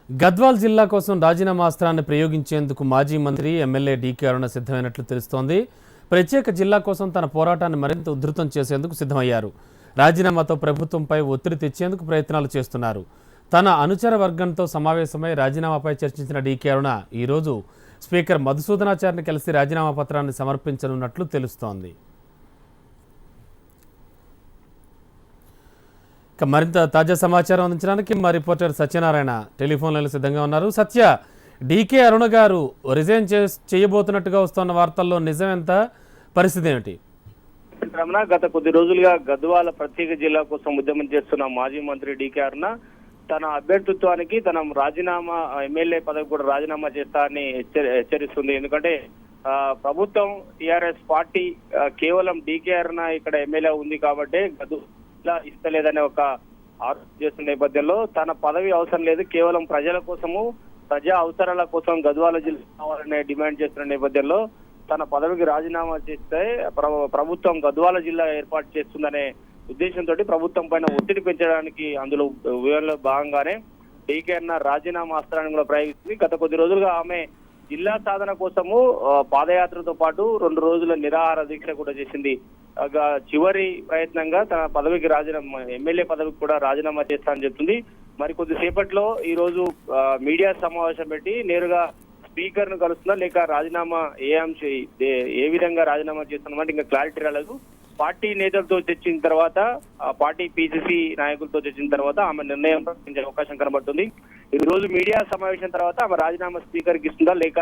గద్వాల్ జిల్లా కోసం రాజీనామా అస్త్రాన్ని ప్రయోగించేందుకు మాజీ మంత్రి ఎమ్మెల్యే డీకే అరుణ సిద్ధమైనట్లు తెలుస్తోంది. ప్రత్యేక జిల్లా కోసం తన పోరాటాన్ని మరింత ఉధృతం చేసేందుకు సిద్ధమయ్యారు. రాజీనామాతో ప్రభుత్వంపై ఒత్తిడి తెచ్చేందుకు ప్రయత్నాలు చేస్తున్నారు. తన అనుచర వర్గంతో సమావేశమై రాజీనామాపై చర్చించిన డీకే అరుణ ఈరోజు స్పీకర్ మధుసూదనాచారిని కలిసి రాజీనామా పత్రాన్ని సమర్పించనున్నట్లు తెలుస్తోంది. మరింత తాజా సమాచారం అందించడానికి మా రిపోర్టర్ సత్యనారాయణ టెలిఫోన్ లైన్లో సిద్ధంగా ఉన్నారు. సత్య, డీకే అరుణ గారు రిజైన్ చేయబోతున్నట్టుగా వస్తున్న వార్తల్లో నిజం ఎంత, పరిస్థితి ఏమిటి? రమణ, గత కొద్ది రోజులుగా గద్వాల ప్రత్యేక జిల్లా కోసం ఉద్యమం చేస్తున్న మాజీ మంత్రి డీకే అరుణ తన అభ్యర్థిత్వానికి తన రాజీనామా ఎమ్మెల్యే పదవి కూడా రాజీనామా చేస్తారని హెచ్చరిస్తుంది. ఎందుకంటే ప్రభుత్వం టీఆర్ఎస్ పార్టీ కేవలం డీకే అరుణ ఇక్కడ ఎమ్మెల్యే ఉంది కాబట్టి ఇస్తలేదనే ఒక ఆరోపణ చేస్తున్న నేపథ్యంలో తన పదవి అవసరం లేదు, కేవలం ప్రజల కోసము ప్రజా అవసరాల కోసం గద్వాల జిల్లా కావాలనే డిమాండ్ చేస్తున్న నేపథ్యంలో తన పదవికి రాజీనామా చేస్తే ప్రభుత్వం గద్వాల జిల్లా ఏర్పాటు చేస్తుందనే ఉద్దేశంతో ప్రభుత్వం పైన ఒత్తిడి పెంచడానికి అందులో భాగంగానే డీకే అరుణ రాజీనామా అస్త్రాన్ని కూడా ప్రయోగిస్తుంది. గత కొద్ది రోజులుగా ఆమె జిల్లా సాధన కోసము పాదయాత్రతో పాటు 2 రోజుల నిరాహార దీక్ష కూడా చేసింది. చివరి ప్రయత్నంగా తన పదవికి రాజీనామా ఎమ్మెల్యే పదవికి కూడా రాజీనామా చేస్తానని చెప్తుంది. మరి కొద్దిసేపట్లో ఈ రోజు మీడియా సమావేశం పెట్టి నేరుగా స్పీకర్ ను కలుస్తుందా లేక రాజీనామా ఏ విధంగా రాజీనామా చేస్తున్నామంటే ఇంకా క్లారిటీ రాలేదు. పార్టీ నేతలతో చర్చించిన తర్వాత పార్టీ పిసిసి నాయకులతో చర్చించిన తర్వాత ఆమె నిర్ణయం ప్రకటించే అవకాశం కనబడుతుంది. ఈ రోజు మీడియా సమావేశం తర్వాత ఆమె రాజీనామా స్పీకర్ కి ఇస్తుందా లేక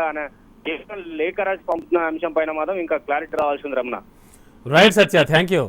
లేఖ రాసి పంపుతున్న అంశం పైన మాత్రం ఇంకా క్లారిటీ రావాల్సి ఉంది. Ramana. Right Satya, thank you.